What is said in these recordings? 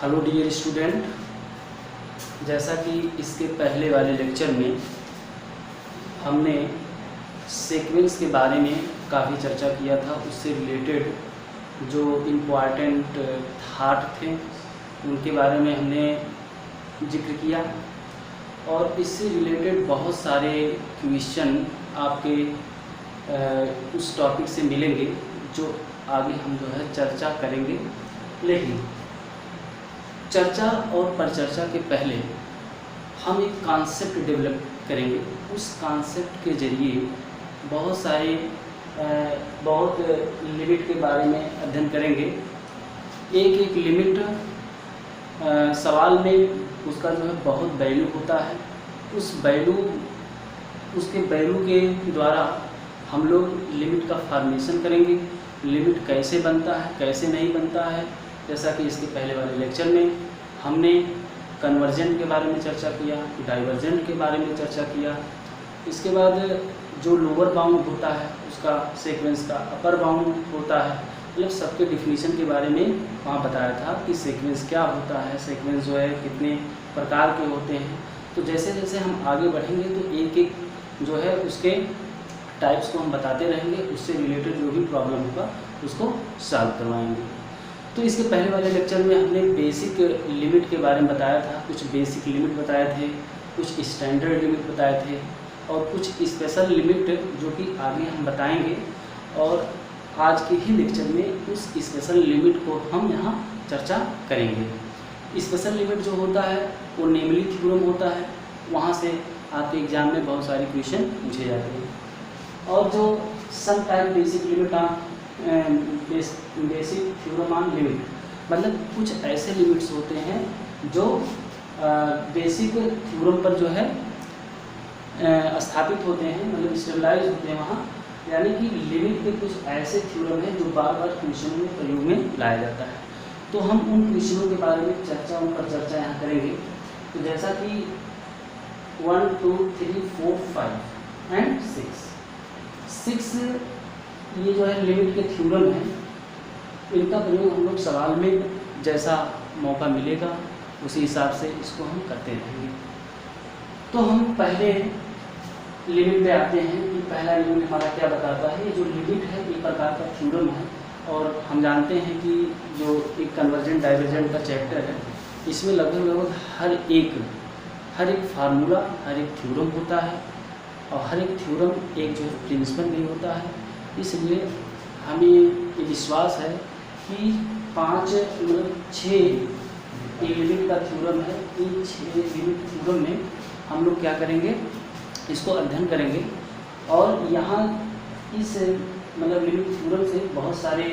Hello dear student, जैसा कि इसके पहले वाले लेक्चर में हमने सीक्वेंस के बारे में काफ़ी चर्चा किया था। उससे रिलेटेड जो इम्पॉर्टेंट थाट थे उनके बारे में हमने जिक्र किया और इससे रिलेटेड बहुत सारे क्वेश्चन आपके उस टॉपिक से मिलेंगे जो आगे हम जो है चर्चा करेंगे। लेकिन चर्चा और परिचर्चा के पहले हम एक कॉन्सेप्ट डेवलप करेंगे। उस कॉन्सेप्ट के ज़रिए बहुत लिमिट के बारे में अध्ययन करेंगे। एक एक लिमिट सवाल में उसका जो है बहुत वैल्यू होता है। उसके वैल्यू के द्वारा हम लोग लिमिट का फॉर्मेशन करेंगे। लिमिट कैसे बनता है, कैसे नहीं बनता है, जैसा कि इसके पहले वाले लेक्चर में हमने कन्वर्जेंट के बारे में चर्चा किया, डाइवर्जेंट के बारे में चर्चा किया। इसके बाद जो लोअर बाउंड होता है उसका सीक्वेंस का अपर बाउंड होता है, मतलब सबके डिफिनीशन के बारे में वहाँ बताया था कि सीक्वेंस क्या होता है, सीक्वेंस जो है कितने प्रकार के होते हैं। तो जैसे जैसे हम आगे बढ़ेंगे तो एक एक जो है उसके टाइप्स को हम बताते रहेंगे, उससे रिलेटेड जो भी प्रॉब्लम होगा उसको सॉल्व करवाएंगे। तो इसके पहले वाले लेक्चर में हमने बेसिक लिमिट के बारे में बताया था, कुछ बेसिक लिमिट बताए थे, कुछ स्टैंडर्ड लिमिट बताए थे और कुछ स्पेशल लिमिट जो कि आगे हम बताएंगे। और आज के ही लेक्चर में उस स्पेशल लिमिट को हम यहाँ चर्चा करेंगे। स्पेशल लिमिट जो होता है वो नेमली थ्योरम होता है, वहाँ से आपके एग्जाम में बहुत सारे क्वेश्चन पूछे जाते हैं। और जो some type basic limit basic theorem on limit, मतलब कुछ ऐसे लिमिट्स होते हैं जो बेसिक थ्योरम पर जो है स्थापित होते हैं, मतलब स्टेबलाइज होते हैं वहाँ। यानी कि लिमिट के कुछ ऐसे थ्योरम हैं जो बार बार क्वेश्चनों में प्रयोग में लाया जाता है। तो हम उन क्वेश्चनों के बारे में उन पर चर्चा यहाँ करेंगे। तो जैसा कि 1 2 3 4 5 एंड 6 ये जो है लिमिट के थ्योरम है, इनका प्रयोग हम लोग सवाल में जैसा मौका मिलेगा उसी हिसाब से इसको हम करते रहेंगे। तो हम पहले लिमिट पे आते हैं कि पहला लिमिट हमारा क्या बताता है। ये जो लिमिट है एक प्रकार का थ्योरम है और हम जानते हैं कि जो एक कन्वर्जेंट डाइवर्जेंट का चैप्टर है इसमें लगभग हर एक फार्मूला, हर एक थ्योरम होता है और हर एक थ्योरम एक जो है प्रिंसिपल भी होता है। इसलिए हमें ये विश्वास है कि 6 लिमिट का थ्योरम है। इन 6 लिमिट थ्योरम में हम लोग क्या करेंगे, इसको अध्ययन करेंगे। और यहाँ इस लिमिट थ्योरम से बहुत सारे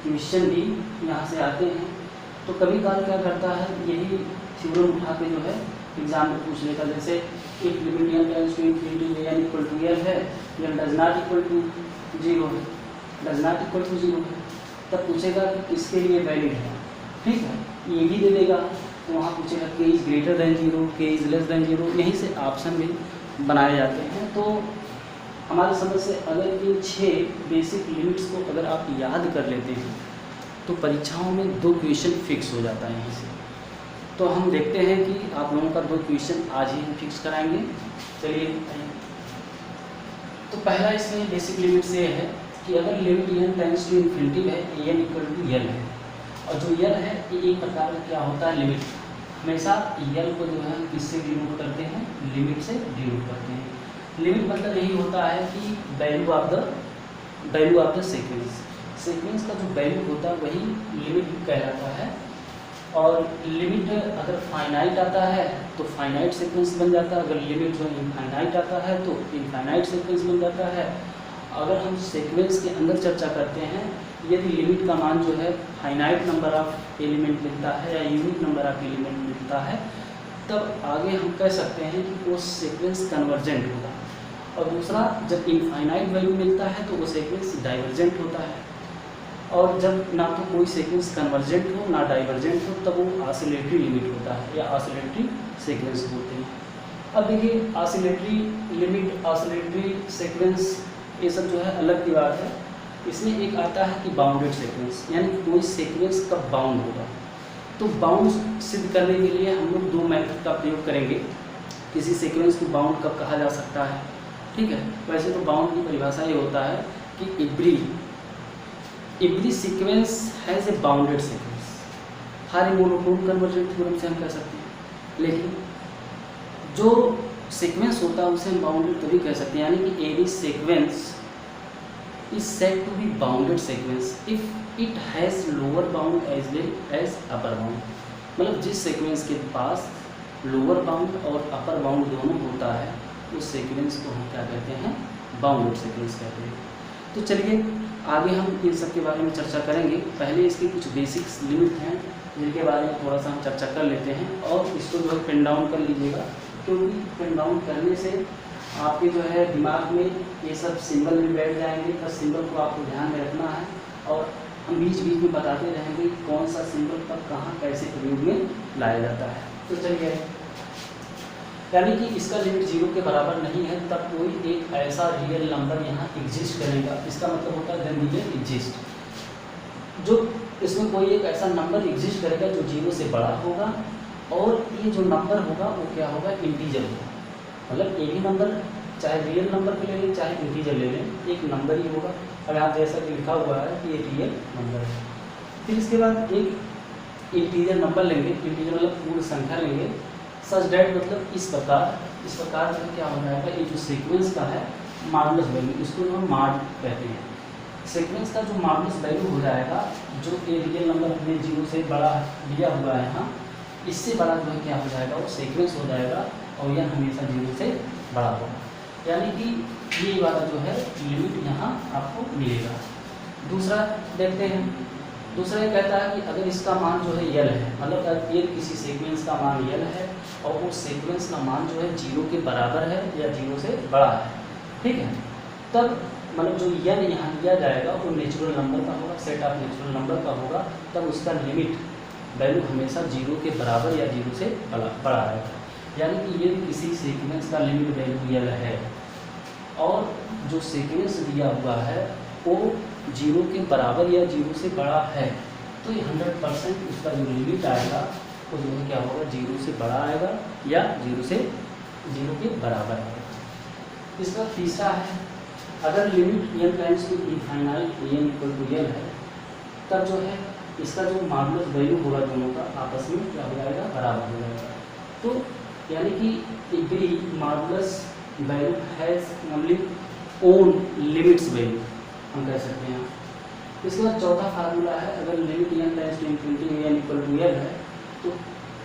क्वेश्चन भी यहाँ से आते हैं। तो कभी काल क्या करता है, यही थ्योरम उठा के जो है एग्जाम में पूछ लेता। जैसे एक limit n tends to infinity n equal to l है, n does not equal to 0 है, डज नॉट इक्वल टू 0 है, तब पूछेगा कि किसके लिए वैलिड है। ठीक है, ये भी दे देगा। तो वहाँ पूछेगा k is greater than 0, k is less than 0। यहीं से ऑप्शन भी बनाए जाते हैं। तो हमारी समझ से अगर इन 6 बेसिक लिमिट्स को अगर आप याद कर लेते हैं तो परीक्षाओं में 2 क्वेश्चन फिक्स हो जाता है यहीं से। तो हम देखते हैं कि आप लोगों का 2 क्वेश्चन आज ही हम फिक्स कराएंगे। चलिए, तो पहला इसमें बेसिक लिमिट से है कि अगर limit n tends to infinity है, n इक्वल टू l है, और जो l है ये एक प्रकार का क्या होता है लिमिट। हमेशा l को जो है किससे डिनोट करते हैं, लिमिट से डिनोट करते हैं। लिमिट मतलब यही होता है कि वैल्यू ऑफ द सीक्वेंस का जो वैल्यू होता है वही लिमिट कहलाता है। और लिमिट अगर फाइनाइट आता है तो फाइनाइट सीक्वेंस बन जाता है, अगर लिमिट जो इनफाइनाइट आता है तो इनफाइनाइट सीक्वेंस बन जाता है। अगर हम सीक्वेंस के अंदर चर्चा करते हैं, यदि लिमिट का मान जो है फाइनाइट नंबर ऑफ एलिमेंट मिलता है या यूनिक नंबर ऑफ एलिमेंट मिलता है, तब आगे हम कह सकते हैं कि वो सीक्वेंस कन्वर्जेंट होगा। और दूसरा, जब इनफाइनाइट वैल्यू मिलता है तो वो सीक्वेंस डाइवर्जेंट होता है। और जब ना तो कोई सीक्वेंस कन्वर्जेंट हो ना डाइवर्जेंट हो तब वो ऑसिलेटरी लिमिट होता है या ऑसिलेटरी सीक्वेंस होते हैं। अब देखिए, ऑसिलेटरी लिमिट, ऑसिलेटरी सीक्वेंस, ये सब जो है अलग की बात है। इसमें एक आता है कि बाउंडेड सीक्वेंस, यानी कोई सीक्वेंस कब बाउंड होगा। तो बाउंड सिद्ध करने के लिए हम लोग दो मेथड का प्रयोग करेंगे। किसी सीक्वेंस को बाउंड कब कहा जा सकता है, ठीक है। वैसे तो बाउंड की परिभाषा ये होता है कि every sequence has a bounded sequence. Her monotone convergent theorem से हम कह सकते हैं, लेकिन जो सीक्वेंस होता है उसे हम बाउंडेड तभी कह सकते हैं, यानी कि any sequence is said to be bounded sequence if it has lower bound as well as upper bound. मतलब जिस सीक्वेंस के पास लोअर बाउंड और अपर बाउंड दोनों होता है उस सीक्वेंस को हम क्या कहते हैं, बाउंडेड सीक्वेंस कहते हैं। तो चलिए आगे हम इन सब के बारे में चर्चा करेंगे। पहले इसके कुछ बेसिक्स लिमिट हैं जिनके बारे में थोड़ा सा हम चर्चा कर लेते हैं, और इसको जो है पेन डाउन कर लीजिएगा, क्योंकि पेन डाउन करने से आपके जो है दिमाग में ये सब सिंबल भी बैठ जाएंगे। तो सिंबल को आपको ध्यान में रखना है, और हम बीच बीच में बताते रहेंगे कौन सा सिंबल कब कहाँ कैसे प्रयोग में लाया जाता है। तो चलिए, यानी कि इसका लिमिट 0 के बराबर नहीं है तब कोई एक ऐसा रियल नंबर यहाँ एग्जिस्ट करेगा। इसका मतलब होता है देन रियल एग्जिस्ट, जो इसमें कोई एक ऐसा नंबर एग्जिस्ट करेगा जो 0 से बड़ा होगा, और ये जो नंबर होगा वो क्या होगा, इंटीजर होगा। मतलब एक ही नंबर, चाहे रियल नंबर पे ले लें चाहे इंटीजर ले लें, एक नंबर ही होगा। अगर आप जैसा कि लिखा हुआ है कि ये रियल नंबर है। फिर इसके बाद एक इंटीजर नंबर लेंगे, इंटीजर मतलब पूर्ण संख्या लेंगे, सच डैट मतलब इस प्रकार जो क्या हो जाएगा, ये जो सीक्वेंस का है मॉडुलस वैल्यू, इसको हम मॉड कहते हैं। सीक्वेंस का जो मॉडुलस वैल्यू हो जाएगा, जो ये रियल नंबर हमने 0 से बड़ा लिया हुआ है यहाँ, इससे बड़ा जो है क्या हो जाएगा, वो सीक्वेंस हो जाएगा, और यह हमेशा 0 से बड़ा होगा। यानी कि ये वाला जो है लिमिट यहाँ आपको मिलेगा। दूसरा देखते हैं, दूसरा ये कहता है कि अगर इसका मान जो है यल है, मतलब अगर ये किसी सीक्वेंस का मान यल है और उस सीक्वेंस का मान जो है 0 के बराबर है या 0 से बड़ा है, ठीक है, तब मतलब जो यल यहाँ लिया जाएगा वो नेचुरल नंबर का होगा, सेट ऑफ नेचुरल नंबर का होगा, तब उसका लिमिट वैल्यू हमेशा 0 के बराबर या 0 से बड़ा आएगा। यानी कि यदि किसी सीक्वेंस का लिमिट वैल्यू यल है और जो सीक्वेंस दिया हुआ है वो 0 के बराबर या 0 से बड़ा है, तो ये 100% उसका जो लिमिट आएगा वो जो है क्या होगा, 0 से बड़ा आएगा या 0 के बराबर आएगा। इसका तीसरा है, अगर limit n times to infinite n equal to L है, तब जो है इसका जो मॉडुलस वैल्यू होगा दोनों का आपस में क्या हो जाएगा, बराबर हो जाएगा। तो यानी कि every modulus value has only own limits value हम कह सकते हैं। इसके बाद चौथा फार्मूला है, अगर limit n tends to infinity an equal to L है, तो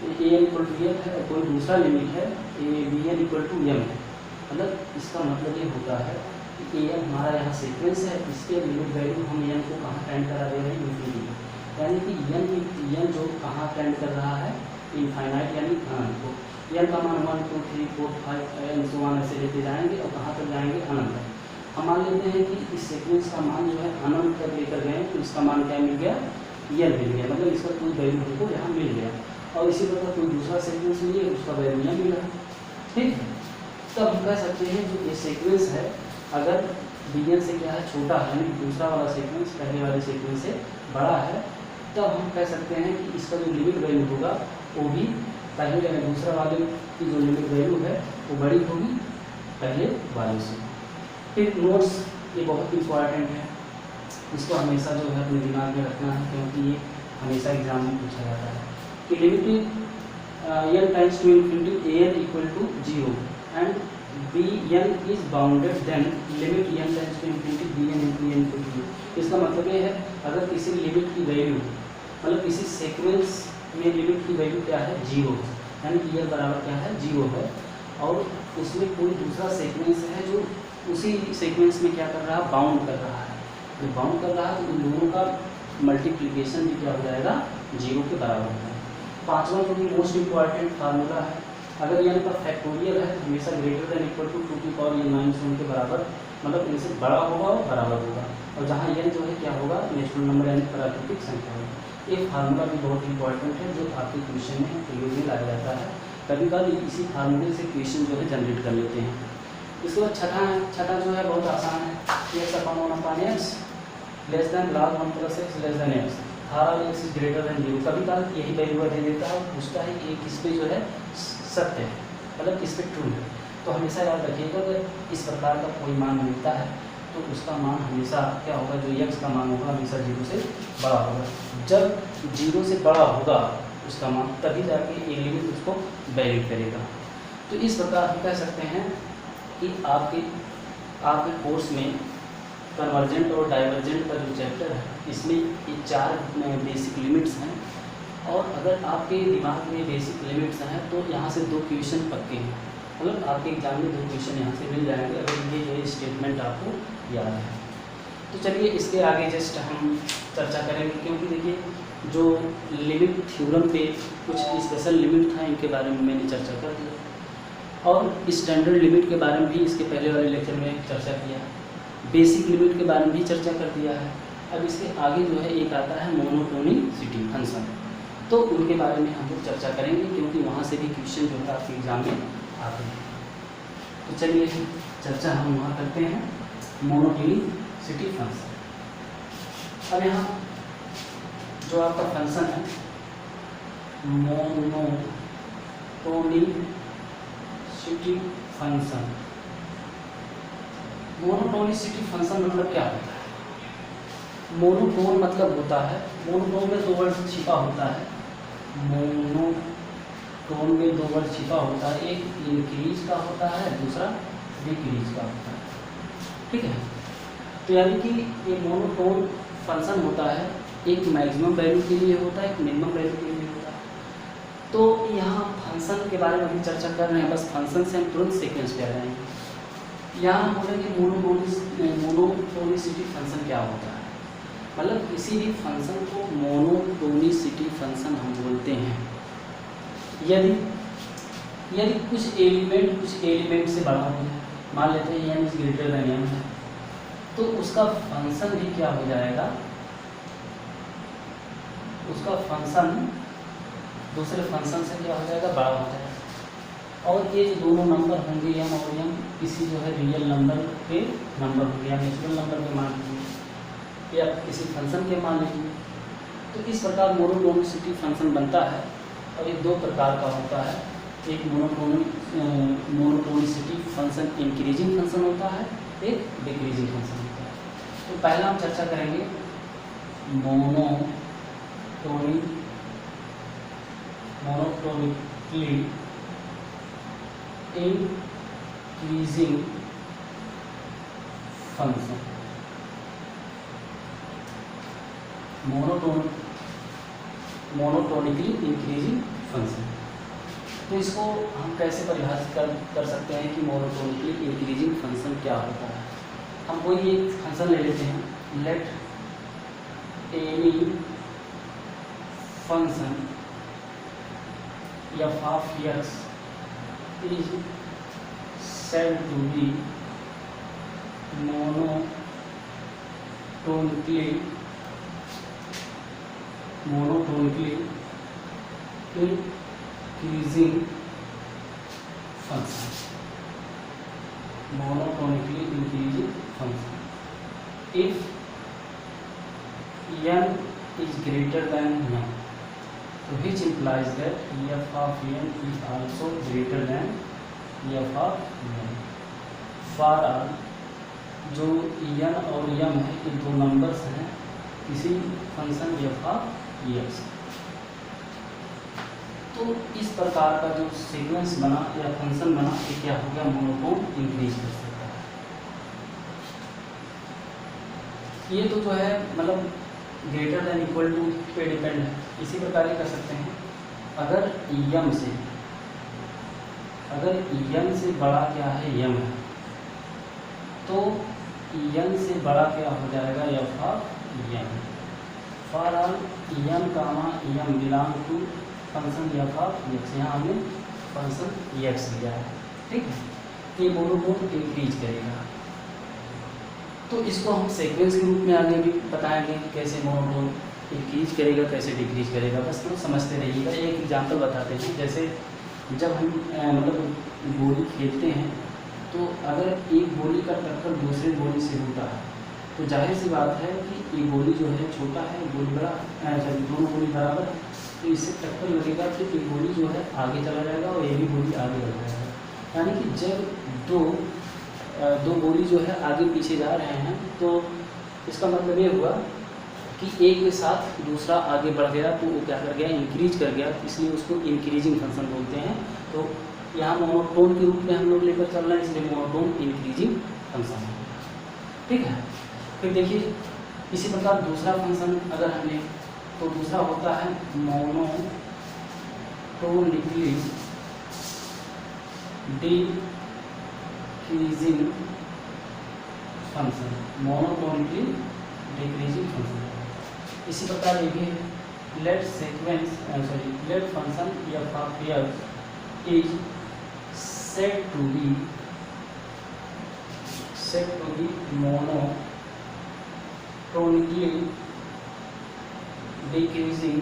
an इक्वल टू यल है और कोई दूसरा लिमिट है bn इक्वल टू m है। मतलब इसका मतलब ये होता है कि an हमारा यहाँ सीक्वेंस है, इसके लिमिट वैल्यू हम n को कहाँ टेंड करा दे रहे हैं, इन्फिनिटी। यानी कि n जो कहाँ टेंड कर रहा है, इनफाइनाइट यानी अनंत को। n का मान 1 2 3 4 5 एंड सो ऑन ऐसे लेते जाएंगे और कहाँ तक जाएंगे, अनंत तक। हम मान लेते हैं कि इस सीक्वेंस का मान जो है अनंत तक लेकर गए, तो इसका मान क्या मिल गया, यल मिल गया, मतलब इसका कोई वैल्यू हमको यहाँ मिल गया। और इसी प्रकार कोई दूसरा सीक्वेंस लिए उसका वैल्यू यहाँ मिला, ठीक है। तब हम कह सकते हैं जो ये सीक्वेंस है अगर bn से क्या है, छोटा है, यानी दूसरा वाला सीक्वेंस पहले वाले सीक्वेंस से बड़ा है, तब हम कह सकते हैं कि इसका जो लिमिट वैल्यू होगा वो भी पहले दूसरा वाले की जो लिमिट वैल्यू है वो बड़ी होगी पहले वाले से। फिर नोट्स ये बहुत इंपॉर्टेंट है, इसको हमेशा जो है अपने दिमाग में रखना है, क्योंकि ये हमेशा एग्जाम में पूछा जाता है कि limit n times to infinity an equal to 0 and bn is bounded then limit n times to infinity bn into n equal to 0। इसका मतलब ये है अगर किसी लिमिट की वैल्यू, मतलब किसी सीक्वेंस में लिमिट की वैल्यू क्या है, 0, यानी कि यह बराबर क्या है, 0 है, और उसमें कोई दूसरा सीक्वेंस है जो उसी सीक्वेंस में क्या कर रहा है, बाउंड कर रहा है। जो बाउंड कर रहा है तो उन दोनों का मल्टीप्लिकेशन भी क्या हो जाएगा, 0 के बराबर होगा। पांचवा जो कि मोस्ट इम्पॉर्टेंट फार्मूला है, अगर n का फैक्टोरियल है तो हमेशा ग्रेटर देन इक्वल टू 2 की पावर n माइनस 1 के बराबर, मतलब इनसे बड़ा होगा और बराबर होगा, और जहाँ n जो है क्या होगा, नेचुरल नंबर यानी प्राकृतिक संख्या होगी। एक फार्मूला भी बहुत इंपॉर्टेंट है जो आपके क्वेश्चन में प्रयोग में लाया जाता है, कभी कभी इसी फार्मूले से क्वेश्चन जो है जनरेट कर लेते हैं। इसके बाद छठा जो है बहुत आसान है, x upon 1 upon x less than log 1 plus x less than x। Far all x is greater than 0, कभी कभार यही वैल्यू दे देता है और पूछता है कि किस पे जो है सत्य है, मतलब किस पे ट्रू है। तो हमेशा याद रखिएगा अगर इस प्रकार का कोई मान मिलता है तो उसका मान हमेशा क्या होगा, जो x का मान होगा हमेशा 0 से बड़ा होगा। जब 0 से बड़ा होगा उसका मान, तभी जाके एक लिमिट उसको वैलिड करेगा। तो इस प्रकार हम कह सकते हैं कि आपके कोर्स में कन्वर्जेंट और डाइवर्जेंट का जो चैप्टर है इसमें ये 4 बेसिक लिमिट्स हैं, और अगर आपके दिमाग में बेसिक लिमिट्स हैं तो यहाँ से 2 क्वेश्चन पक्के हैं, मतलब आपके एग्जाम में 2 क्वेश्चन यहाँ से मिल जाएंगे अगर ये स्टेटमेंट आपको याद है। तो चलिए इसके आगे जस्ट हम चर्चा करेंगे, क्योंकि देखिए जो लिमिट थ्योरम पे कुछ स्पेशल लिमिट था इनके बारे में मैंने चर्चा कर दी, और स्टैंडर्ड लिमिट के बारे में भी इसके पहले वाले लेक्चर में चर्चा किया, बेसिक लिमिट के बारे में भी चर्चा कर दिया है। अब इसके आगे जो है एक आता है मोनोटोनिसिटी फंक्शन, तो उनके बारे में हम लोग चर्चा करेंगे क्योंकि वहाँ से भी क्वेश्चन जो है आपके एग्जाम में आते हैं। तो चलिए चर्चा हम वहाँ करते हैं मोनोटोनिसिटी फंक्शन। अब यहाँ जो आपका फंक्शन है मोनोटोनिसिटी फंक्शन, मोनोटोनिसिटी फंक्शन मतलब क्या होता है? मोनोटोन मतलब होता है, मोनोटोन में 2 वर्ड छिपा होता है, मोनोटोन में 2 वर्ड छिपा होता है, एक इंक्रीज का होता है, दूसरा डिक्रीज का होता है, ठीक है। तो यानी कि ये मोनोटोन फंक्शन होता है, एक मैक्सिमम वैल्यू के लिए होता है, एक मिनिमम वैल्यू के लिए होता है। तो यहाँ फंक्शन के बारे में हम चर्चा कर रहे हैं, बस फंक्शन से हम तुरंत सीक्वेंस पे आ जाएंगे। यहाँ हम बोलेंगे मोनोटोनिसिटी फंक्शन क्या होता है, मतलब किसी भी फंक्शन को मोनोटोनिसिटी फंक्शन हम बोलते हैं यदि कुछ एलिमेंट से बड़ा हो जाए, मान लेते हैं n is greater then m है, तो उसका फंक्शन भी क्या हो जाएगा, उसका फंक्शन दूसरे फंक्शन से क्या हो जाएगा, बड़ा हो जाएगा। और ये जो दोनों नंबर होंगे m और m किसी जो है रियल नंबर के नंबर होंगे या नेचुरल नंबर के मान होंगे या किसी फंक्शन के मान लेंगे। तो इस प्रकार मोनोटोनिसिटी फंक्शन बनता है, और ये 2 प्रकार का होता है, एक मोनोटोनिसिटी फंक्शन इंक्रीजिंग फंक्शन होता है, एक डिक्रीजिंग फंक्शन होता है। तो पहला हम चर्चा करेंगे monotonically increasing function, monotonically increasing function. तो इसको हम कैसे परिभाषित कर सकते हैं कि मोनोटोनिकली इंक्रीजिंग फंक्शन क्या होता है। हम कोई एक फंक्शन ले लेते हैं, let any function f of x is said to be monotonically increasing function, monotonically increasing function if n is greater than n, so which implies that f of n is also greater than f of n for all जो n और m है ये 2 numbers हैं किसी function f of x। तो इस प्रकार का जो सीक्वेंस बना या फंक्शन बना ये क्या हो गया, मोनोटोन इंक्रीज कर सकता है। ये तो जो है मतलब ग्रेटर देन इक्वल टू पे डिपेंड है। इसी प्रकार ये कर सकते हैं, अगर m से बड़ा क्या है m है, तो n से बड़ा क्या हो जाएगा f of m for all m comma m belong to function f of x। यहाँ हमने फंक्शन x लिया है, ठीक है। ये मोनोटोन इंक्रीज करेगा, तो इसको हम सीक्वेंस के रूप में आगे भी बताएंगे कैसे मोनोटोन इंक्रीज करेगा कैसे डिक्रीज करेगा, बस तो समझते रहिएगा। एक एग्जांपल बताते हैं, जैसे जब हम मतलब गोली खेलते हैं तो अगर एक गोली का टक्कर दूसरे गोली से होता है तो जाहिर सी बात है कि ये गोली जो है छोटा है, गोली बड़ा, दोनों गोली बराबर है, तो इससे टक्कर लगेगा तो ये गोली जो है आगे चला जाएगा और ये भी गोली आगे बढ़ जाएगा। यानी कि जब दो गोली जो है आगे पीछे जा रहे हैं तो इसका मतलब ये हुआ कि एक के साथ दूसरा आगे बढ़ गया, तो वो क्या कर गया, इंक्रीज कर गया, इसलिए उसको इंक्रीजिंग फंक्शन बोलते हैं। तो यहाँ मोनोटोन के रूप में हम लोग लेकर चल रहे हैं, इसलिए मोनोटोन इंक्रीजिंग फंक्शन है। ठीक है, फिर देखिए इसी प्रकार दूसरा फंक्शन अगर हमें, तो दूसरा होता है monotonically decreasing function, monotonically decreasing function. इसी प्रकार ये भी let function f of f is said to be monotonically decreasing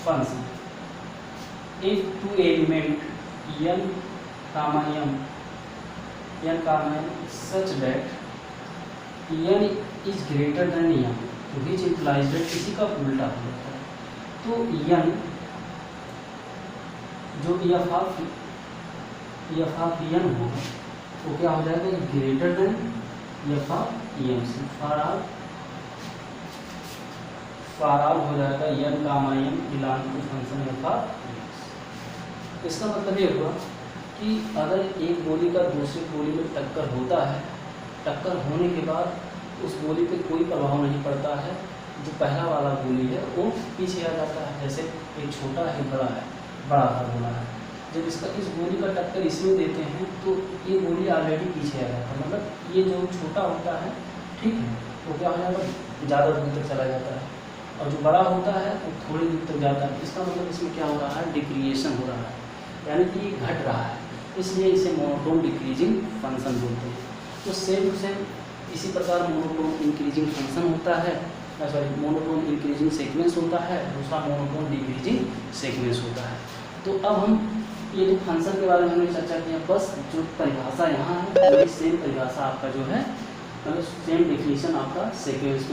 function if two element n, m such that n is greater than m, which implies that किसी का उल्टा हो जाता है। तो n जो f of n होगा तो क्या हो जाएगा, greater than f of m से फार आउट हो जाएगा n comma m belong to function f of x। इसका मतलब ये हुआ कि अगर एक गोली का दूसरी गोली में टक्कर होता है, टक्कर होने के बाद उस गोली पे कोई प्रभाव नहीं पड़ता है, जो पहला वाला गोली है वो पीछे आ जाता है। जैसे एक छोटा है, बड़ा है, बड़ा था गोला है, जब इसका इस गोली का टक्कर इसमें देते हैं तो ये गोली ऑलरेडी पीछे आ जाता है, मतलब ये जो छोटा होता है, ठीक है, तो क्या हो जाता है, ज़्यादा दूर तक चला जाता है, और जो बड़ा होता है वो थोड़ी दूर तक जाता है। इसका मतलब इसमें क्या हो रहा है, डिक्रिएशन हो रहा है, यानी कि घट रहा है, इसलिए इसे मोनोटोन डिक्रीजिंग फंक्शन बोलते हैं। तो सेम टू सेम इसी प्रकार मोनोटोन इंक्रीजिंग फंक्शन होता है, मोनोटोन इंक्रीजिंग सीक्वेंस होता है, दूसरा मोनोटोन डिक्रीजिंग सीक्वेंस होता है। तो अब हम ये जो फंक्शन के बारे में हमने चर्चा किया, बस जो परिभाषा यहाँ है वही सेम परिभाषा आपका जो है, मतलब सेम डेफिनेशन आपका सीक्वेंस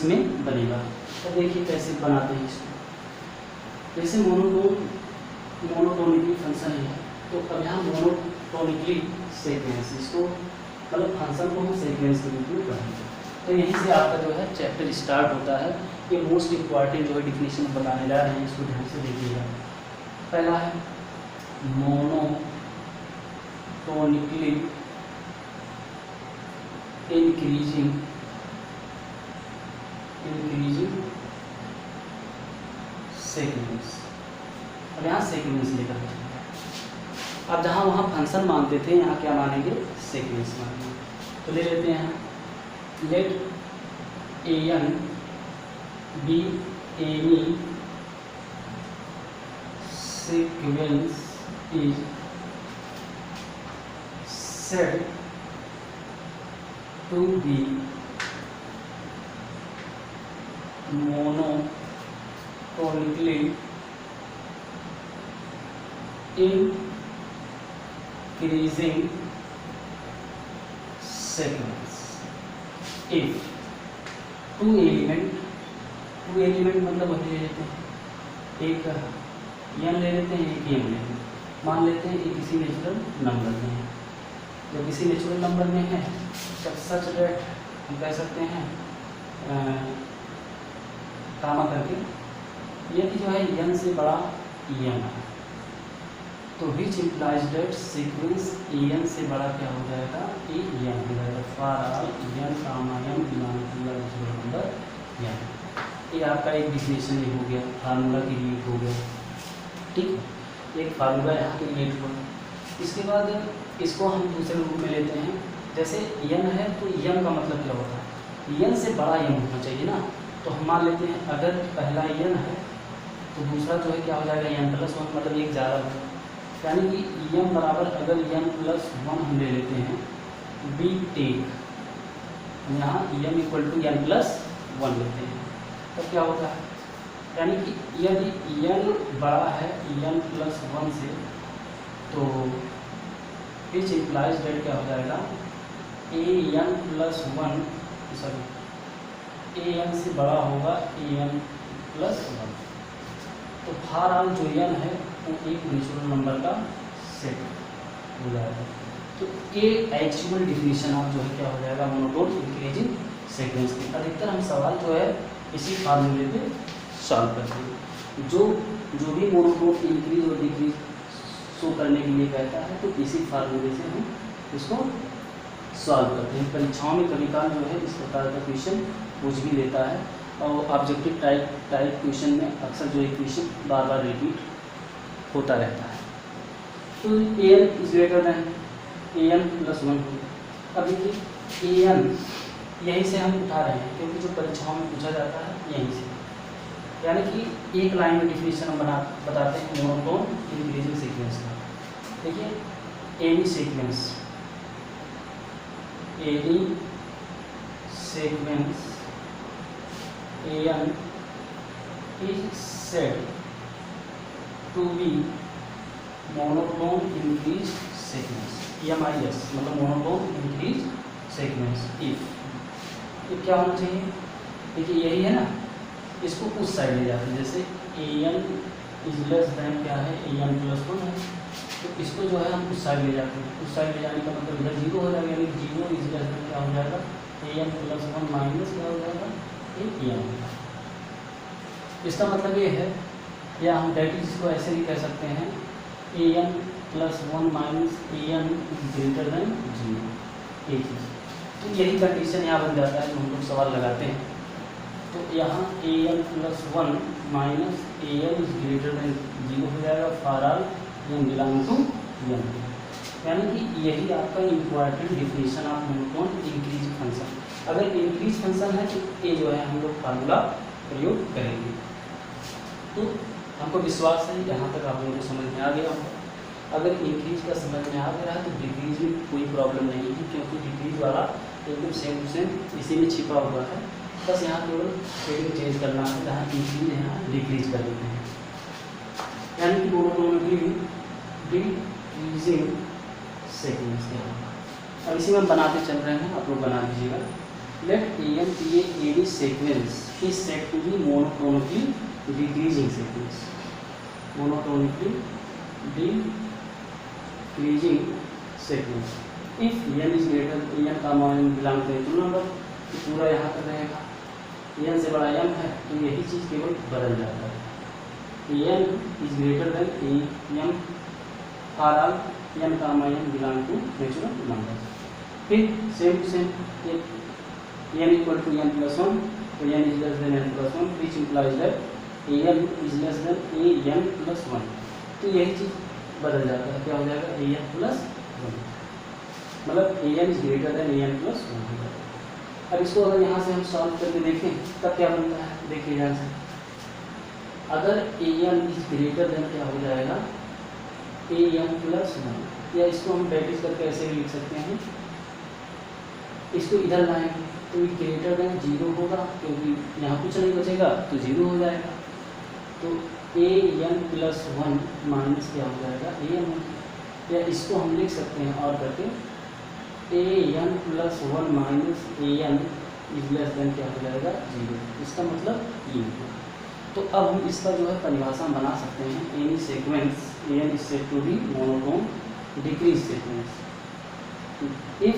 में बनेगा। तो देखिए कैसे बनाते हैं इसको। जैसे मोनोटोनिकली फंक्शन है, तो अब यहाँ मोनोटोनिकली सीक्वेंस, इसको मतलब फंक्शन को हम सीक्वेंस के रूप में पढ़ेंगे। तो यहीं से आपका जो है चैप्टर स्टार्ट होता है। ये मोस्ट इम्पॉर्टेंट जो है डिफिनेशन बताने जा रहे हैं, इसको ध्यान से देखिएगा। पहला है मोनोटोनिकली इंक्रीजिंग सीक्वेंस। अब यहाँ सीक्वेंस लेकर अब जहाँ वहाँ फंक्शन मानते थे, यहाँ क्या मानेंगे, सीक्वेंस मानेंगे। तो ले लेते हैं, late an be any sequence is said to be monotonically increasing sequence if to element मतलब वही ले लेते हैं, एक n ले लेते हैं, एक m ले लेते हैं, मान लेते हैं ये किसी नेचुरल नंबर में है। जब किसी नेचुरल नंबर में है तब सच डेट हम कह सकते हैं कामा करके, यदि जो है n से बड़ा m है तो which implies date sequence n से बड़ा क्या हो जाएगा, ए m हो जाएगा। For all n comma m belong to natural number n। ये आपका एक डिफिनेशन ही हो गया, फार्मूला क्रिएट हो गया, ठीक है, एक फार्मूला यहाँ क्रिएट हुआ। इसके बाद इसको हम दूसरे रूप में लेते हैं। जैसे n है तो m का मतलब क्या होता है, n से बड़ा m होना चाहिए ना। तो हम मान लेते हैं अगर पहला n है तो दूसरा जो है क्या हो जाएगा, n + 1, मतलब एक ज़्यादा होगा। यानी कि m बराबर अगर n + 1 हम ले लेते हैं, बी टेक यहाँ m = n + 1 लेते हैं, तब क्या होता है, यानी कि यदि n बड़ा है n + 1 से तो विच इम्प्लाइज डेट क्या हो जाएगा an plus one, sorry an से बड़ा होगा an प्लस वन। तो फार ऑल जो n है वो एक नेचुरल नंबर का सेट हो जाएगा। तो ये एक्चुअल डिफिनीशन ऑफ जो है क्या हो जाएगा मोनोटोन इंक्रीजिंग सीक्वेंस की। अधिकतर हम सवाल जो है इसी फार्मूले पे सॉल्व करते हैं। जो भी मोनोटोन इंक्रीज और डिक्रीज शो करने के लिए कहता है तो इसी फार्मूले से हम इसको सॉल्व करते हैं। परीक्षाओं में कभी काल जो है इस प्रकार का क्वेश्चन पूछ भी लेता है और ऑब्जेक्टिव टाइप क्वेश्चन में अक्सर जो इक्वेशन बार बार रिपीट होता रहता है। तो an is greater then an plus one. अभी an यहीं से हम उठा रहे हैं क्योंकि जो परीक्षाओं में पूछा जाता है यहीं से, यानी कि एक लाइन में डिफिनीशन हम बताते हैं मोनोटोन इंक्रीजिंग सीक्वेंस का। देखिए any sequence an is said to be monotone increased sequence, MIS मतलब monotone increased sequence if ये क्या होना चाहिए। देखिए यही है ना, इसको उस साइड ले जाते हैं। जैसे an इज लेस दैन क्या है an प्लस वन है, तो इसको जो है हम उस साइड ले जाते हैं। उस साइड ले जाने का मतलब इधर जीरो हो जाएगा, यानी जीरो इज लेस दैन क्या हो जाएगा an प्लस वन माइनस क्या हो जाएगा an। इसका मतलब ये है, या हम डायरेक्टली इसको ऐसे भी कह सकते हैं an plus one minus an is greater than zero. ये चीज़ तो यही कंडीशन यहाँ बन जाता है जो हम लोग सवाल लगाते हैं। तो यहाँ an plus one minus an is greater than zero हो जाएगा for all n belong to n, यानी कि यही आपका important definition of monotone increase function. अगर इंक्रीज फंक्शन है तो ये जो है हम लोग फार्मूला प्रयोग करेंगे। तो हमको विश्वास है यहाँ तक आप लोगों को समझ में आ गया होगा। अगर इंक्रीज का समझ में आ गया है तो डिक्रीज में कोई प्रॉब्लम नहीं है, क्योंकि डिक्रीज वाला एकदम सेम इसी में छिपा हुआ है। बस यहाँ केवल हेडिंग चेंज करना है, जहाँ इंक्रीज है यहाँ डिक्रीज कर देते हैं, यानी कि मोनोटोनिकली डिक्रीजिंग सीक्वेंस। अब इसी में बनाते चल रहे हैं, आप लोग बना दीजिएगा। Let an be a AD sequence is said to be monotonically decreasing sequence, monotonically decreasing sequence if n is greater n का मान बिलोंग टू नेचुरल नंबर, तो पूरा यहाँ पर रहेगा। n से बड़ा m है तो यही चीज़ केवल बदल जाता है। n is greater than m for all n का मान बिलोंग टू नेचुरल नंबर। फिर same to same n equal to n plus one, तो n is less than n plus one, which implies that an is less than an plus one. तो यही चीज़ बदल जाता है, क्या हो जाएगा an प्लस वन, मतलब an is greater then an plus one हो जाएगा। अब इसको अगर यहाँ से हम सॉल्व करके देखें तब क्या बनता है, देखिए ध्यान से। अगर an इज ग्रेटर देन क्या हो जाएगा an प्लस वन, या इसको हम प्रैक्टिस करके ऐसे भी लिख सकते हैं, इसको इधर लाएंगे तो ये ग्रेटर देन जीरो होगा, क्योंकि यहाँ कुछ नहीं बचेगा तो जीरो हो जाएगा। तो an प्लस वन माइनस क्या हो जाएगा an, या इसको हम लिख सकते हैं और करके an plus one minus an is less than क्या हो जाएगा जीरो। इसका मतलब ये। तो अब हम इसका जो है परिभाषा बना सकते हैं, any sequence an is said to be monotone decrease sequence if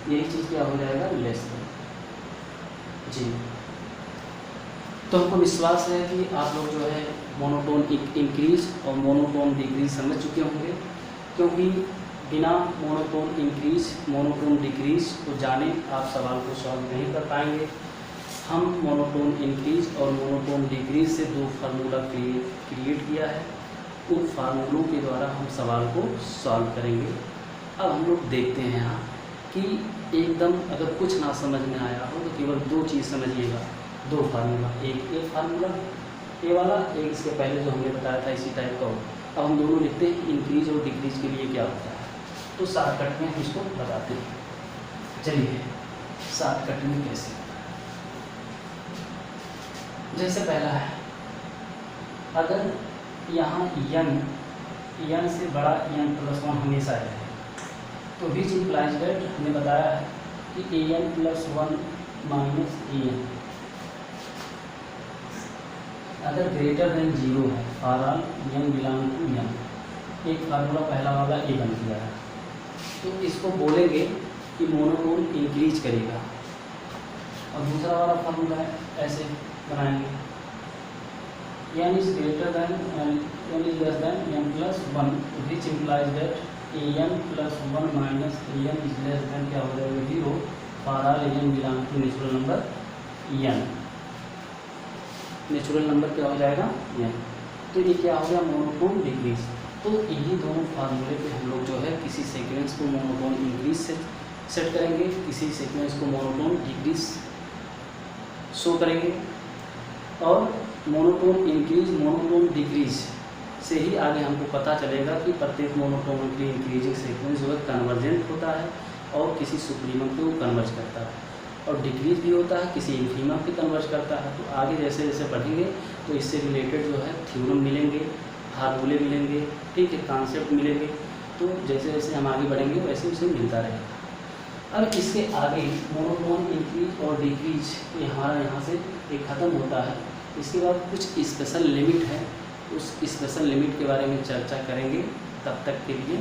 यही चीज़ क्या हो जाएगा लेस देन जी। तो हमको विश्वास है कि आप लोग जो है मोनोटोन इंक्रीज और मोनोटोन डिक्रीज समझ चुके होंगे, क्योंकि बिना मोनोटोन इंक्रीज मोनोटोन डिक्रीज को जाने आप सवाल को सॉल्व नहीं कर पाएंगे। हम मोनोटोन इंक्रीज और मोनोटोन डिक्रीज से दो फार्मूला क्रिएट किया है, उन फार्मूलों के द्वारा हम सवाल को सॉल्व करेंगे। अब हम लोग देखते हैं यहाँ कि एकदम अगर कुछ ना समझ में आया हो तो केवल दो चीज़ समझिएगा, दो फार्मूला, एक ए फार्मूला ए वाला, एक इसके पहले जो हमने बताया था इसी टाइप का हो। अब हम दोनों लिखते हैं इंक्रीज और डिक्रीज के लिए क्या होता है, तो शॉर्टकट में हम इसको बताते हैं। चलिए शॉर्टकट में कैसे, जैसे पहला है, अगर यहाँ n से बड़ा n प्लस वन हमेशा है, तो विच इम्प्लाइज दैट हमने बताया है कि an + 1 माइनस an अगर ग्रेटर देन 0 है for all n belong to n, एक फार्मूला पहला वाला ए बन गया है। तो इसको बोलेंगे कि मोनोटोन इंक्रीज करेगा, और दूसरा वाला फार्मूला है ऐसे बनाएंगे n is greater than n is less than n + 1, which implies that an + 1 minus an is less than क्या हो जाएगा 0 for all n belong to natural number n, natural number क्या हो जाएगा n। तो ये क्या हो गया मोनोटोन डिक्रीज। तो इन्हीं दोनों फार्मूले पे हम लोग जो है किसी सीक्वेंस को मोनोटोन इंक्रीज से सेट करेंगे, किसी सीक्वेंस को मोनोटोन डिक्रीज शो करेंगे, और मोनोटोन इंक्रीज मोनोटोन डिक्रीज से ही आगे हमको पता चलेगा कि प्रत्येक मोनोटोनिकली इंक्रीजिंग सीक्वेंस जो है कन्वर्जेंट होता है और किसी सुप्रीमम को कन्वर्ज करता है, और डिक्रीज भी होता है किसी इन्फीमम पे कन्वर्ज करता है। तो आगे जैसे जैसे बढ़ेंगे तो इससे रिलेटेड जो है थ्योरम मिलेंगे, फार्मूले मिलेंगे, ठीक है, कॉन्सेप्ट मिलेंगे। तो जैसे जैसे हम आगे बढ़ेंगे वैसे उसे मिलता रहेगा। अब इसके आगे मोनोटोन इंक्रीज और डिक्रीज ये हमारा यहाँ से एक ख़त्म होता है। इसके बाद कुछ स्पेशल लिमिट है, उस स्पेशल लिमिट के बारे में चर्चा करेंगे। तब तक के लिए